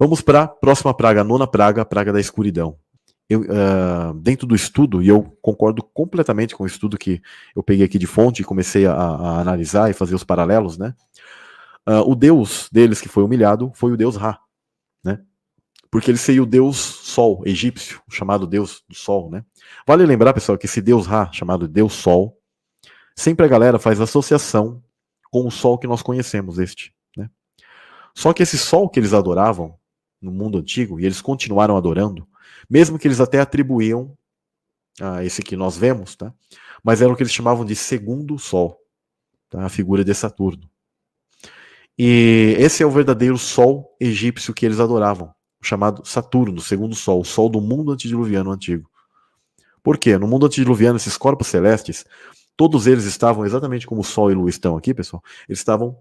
Vamos para a próxima praga, a nona praga, a praga da escuridão. Dentro do estudo, e eu concordo completamente com o estudo que eu peguei aqui de fonte e comecei a analisar e fazer os paralelos, né? O deus deles que foi humilhado foi o deus Ra, né? Porque ele seria o deus Sol egípcio, chamado deus do Sol, né? Vale lembrar, pessoal, que esse deus Ra, chamado deus Sol, sempre a galera faz associação com o Sol que nós conhecemos, né? Só que esse Sol que eles adoravam no mundo antigo, e eles continuaram adorando, mesmo que eles até atribuíam a esse que nós vemos, tá? Mas era o que eles chamavam de segundo Sol, tá? A figura de Saturno. E esse é o verdadeiro Sol egípcio que eles adoravam, chamado Saturno, segundo Sol, o Sol do mundo antediluviano antigo. Por quê? No mundo antediluviano, esses corpos celestes, todos eles estavam exatamente como o Sol e Lua estão aqui, pessoal. Eles estavam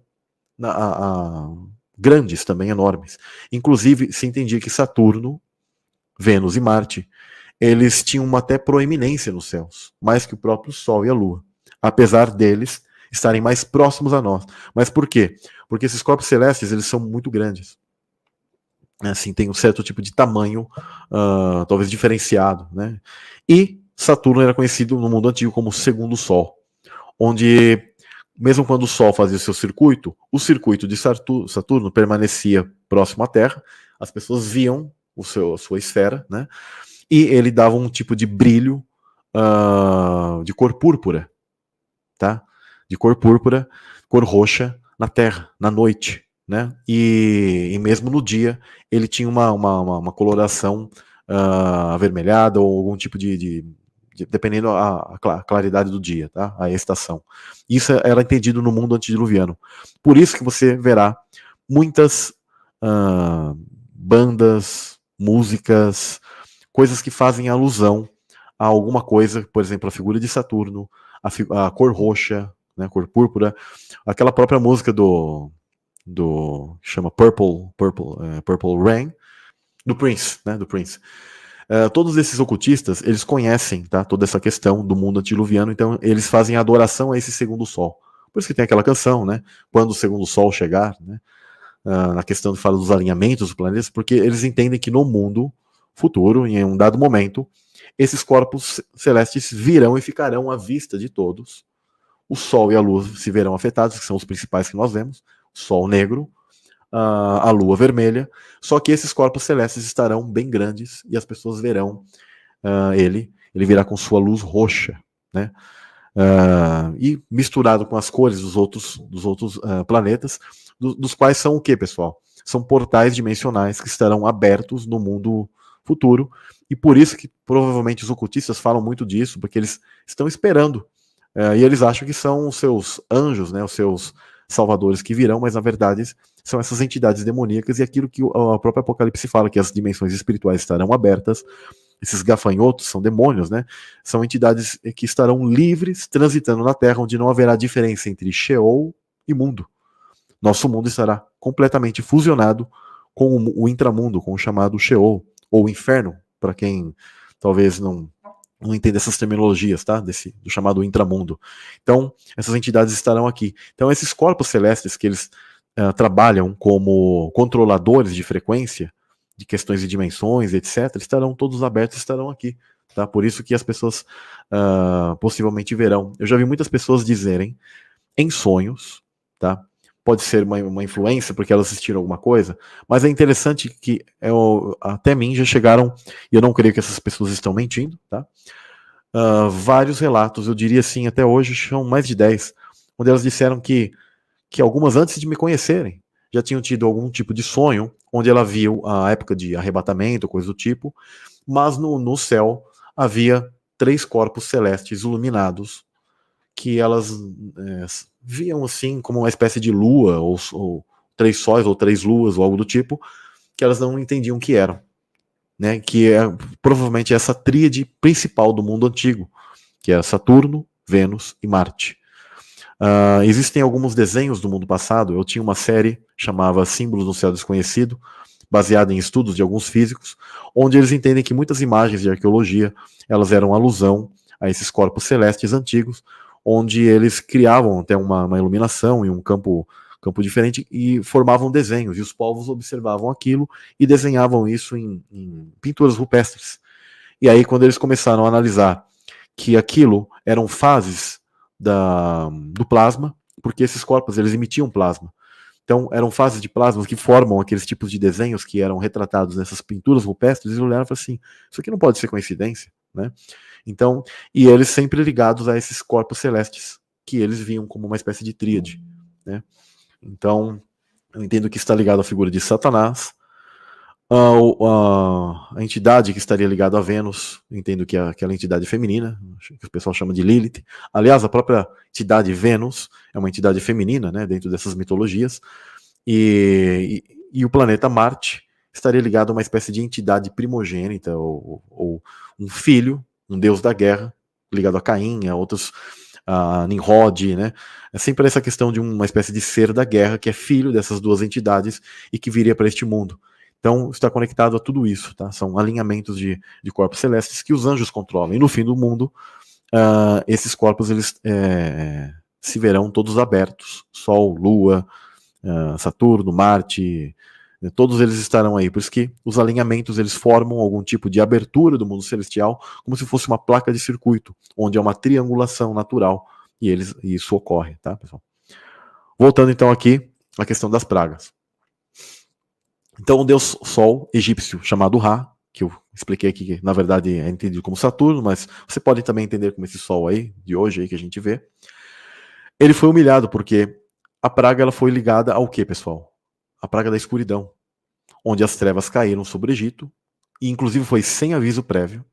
grandes também, enormes. Inclusive, se entendia que Saturno, Vênus e Marte, eles tinham uma até proeminência nos céus, mais que o próprio Sol e a Lua, apesar deles estarem mais próximos a nós. Mas por quê? Porque esses corpos celestes, eles são muito grandes. Assim, tem um certo tipo de tamanho, talvez diferenciado, né? E Saturno era conhecido no mundo antigo como segundo Sol, onde, mesmo quando o Sol fazia o seu circuito, o circuito de Saturno permanecia próximo à Terra, as pessoas viam a sua esfera, né? E ele dava um tipo de brilho de cor púrpura, tá? De cor púrpura, cor roxa na Terra, na noite, né? E mesmo no dia ele tinha uma coloração avermelhada ou algum tipo de dependendo a claridade do dia, tá? A estação. Isso era entendido no mundo antediluviano. Por isso que você verá muitas bandas, músicas, coisas que fazem alusão a alguma coisa, por exemplo, a figura de Saturno, a cor roxa, né, a cor púrpura, aquela própria música do chama Purple Rain, do Prince, né, do Prince. Todos esses ocultistas, eles conhecem, tá, toda essa questão do mundo antediluviano, então eles fazem adoração a esse segundo sol. Por isso que tem aquela canção, né, quando o segundo sol chegar, né, na questão que fala dos alinhamentos dos planetas, porque eles entendem que no mundo futuro, em um dado momento, esses corpos celestes virão e ficarão à vista de todos. O Sol e a Lua se verão afetados, que são os principais que nós vemos, o Sol negro, a Lua vermelha, só que esses corpos celestes estarão bem grandes e as pessoas verão ele virá com sua luz roxa, né? E misturado com as cores dos outros planetas, dos quais são o que, pessoal? São portais dimensionais que estarão abertos no mundo futuro, e por isso que provavelmente os ocultistas falam muito disso, porque eles estão esperando, e eles acham que são os seus anjos, né, os seus salvadores que virão, mas na verdade são essas entidades demoníacas, e aquilo que o próprio Apocalipse fala, que as dimensões espirituais estarão abertas. Esses gafanhotos são demônios, né? São entidades que estarão livres, transitando na Terra, onde não haverá diferença entre Sheol e mundo. Nosso mundo estará completamente fusionado com o intramundo, com o chamado Sheol, ou inferno, para quem talvez não entenda essas terminologias, tá? Do chamado intramundo. Então, essas entidades estarão aqui. Então, esses corpos celestes que eles trabalham como controladores de frequência, de questões de dimensões, etc., estarão todos abertos, estarão aqui. Tá? Por isso que as pessoas possivelmente verão. Eu já vi muitas pessoas dizerem em sonhos, tá? Pode ser uma influência, porque elas assistiram alguma coisa, mas é interessante que até mim já chegaram, e eu não creio que essas pessoas estão mentindo, tá? Vários relatos, eu diria assim, até hoje são mais de 10, onde elas disseram que algumas antes de me conhecerem, já tinham tido algum tipo de sonho, onde ela viu a época de arrebatamento, coisa do tipo, mas no céu havia 3 corpos celestes iluminados, que elas viam assim como uma espécie de lua, ou 3 sóis, ou 3 luas, ou algo do tipo, que elas não entendiam o que eram, né? Que é provavelmente essa tríade principal do mundo antigo, que é Saturno, Vênus e Marte. Existem alguns desenhos do mundo passado. Eu tinha uma série chamada Símbolos no Céu Desconhecido, baseada em estudos de alguns físicos, onde eles entendem que muitas imagens de arqueologia, elas eram alusão a esses corpos celestes antigos, onde eles criavam até uma iluminação e um campo campo diferente, e formavam desenhos, e os povos observavam aquilo e desenhavam isso em pinturas rupestres. E aí, quando eles começaram a analisar que aquilo eram fases do plasma, porque esses corpos eles emitiam plasma. Então, eram fases de plasma que formam aqueles tipos de desenhos que eram retratados nessas pinturas rupestres, e olharam e falaram assim, isso aqui não pode ser coincidência, né? Então, e eles sempre ligados a esses corpos celestes, que eles viam como uma espécie de tríade, né? Então, eu entendo que está ligado à figura de Satanás, a entidade que estaria ligada a Vênus, entendo que é aquela entidade feminina, que o pessoal chama de Lilith. Aliás, a própria entidade Vênus é uma entidade feminina, né, dentro dessas mitologias. E o planeta Marte estaria ligado a uma espécie de entidade primogênita, ou um filho, um deus da guerra, ligado a Caim, a outros, a Nimrod, né? É sempre essa questão de uma espécie de ser da guerra, que é filho dessas duas entidades e que viria para este mundo. Então, está conectado a tudo isso, tá? São alinhamentos de corpos celestes que os anjos controlam. E no fim do mundo, esses corpos eles se verão todos abertos. Sol, Lua, Saturno, Marte, todos eles estarão aí. Por isso que os alinhamentos eles formam algum tipo de abertura do mundo celestial, como se fosse uma placa de circuito, onde é uma triangulação natural. E isso ocorre, tá, pessoal? Voltando então aqui à questão das pragas. Então, o deus Sol egípcio, chamado Ra, que eu expliquei aqui, que na verdade é entendido como Saturno, mas você pode também entender como esse Sol aí, de hoje aí que a gente vê. Ele foi humilhado porque a praga ela foi ligada ao que, pessoal? A praga da escuridão, onde as trevas caíram sobre o Egito, e inclusive foi sem aviso prévio,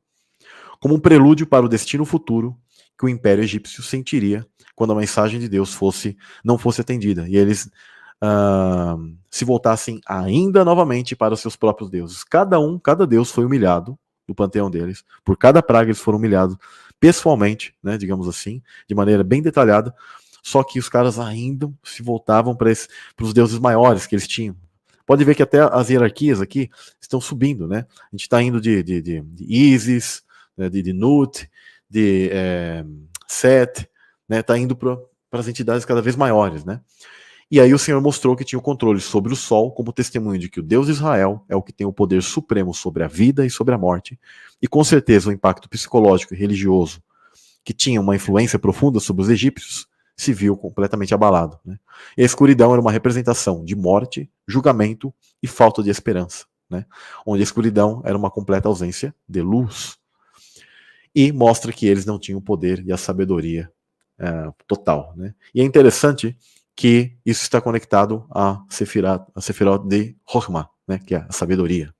como um prelúdio para o destino futuro que o Império Egípcio sentiria quando a mensagem de Deus não fosse atendida. E eles se voltassem ainda novamente para os seus próprios deuses. Cada deus foi humilhado no panteão deles. Por cada praga eles foram humilhados pessoalmente, né, digamos assim, de maneira bem detalhada. Só que os caras ainda se voltavam para os deuses maiores que eles tinham. Pode ver que até as hierarquias aqui estão subindo, né? A gente está indo de Isis, né, de Nut, de Set, né? Está indo para as entidades cada vez maiores, né? E aí o Senhor mostrou que tinha o controle sobre o Sol como testemunho de que o Deus de Israel é o que tem o poder supremo sobre a vida e sobre a morte, e com certeza o impacto psicológico e religioso que tinha uma influência profunda sobre os egípcios se viu completamente abalado, né? E a escuridão era uma representação de morte, julgamento e falta de esperança, né? Onde a escuridão era uma completa ausência de luz, e mostra que eles não tinham o poder e a sabedoria total, né? E é interessante que isso está conectado a Sefirot de Chokhmah, né, que é a sabedoria.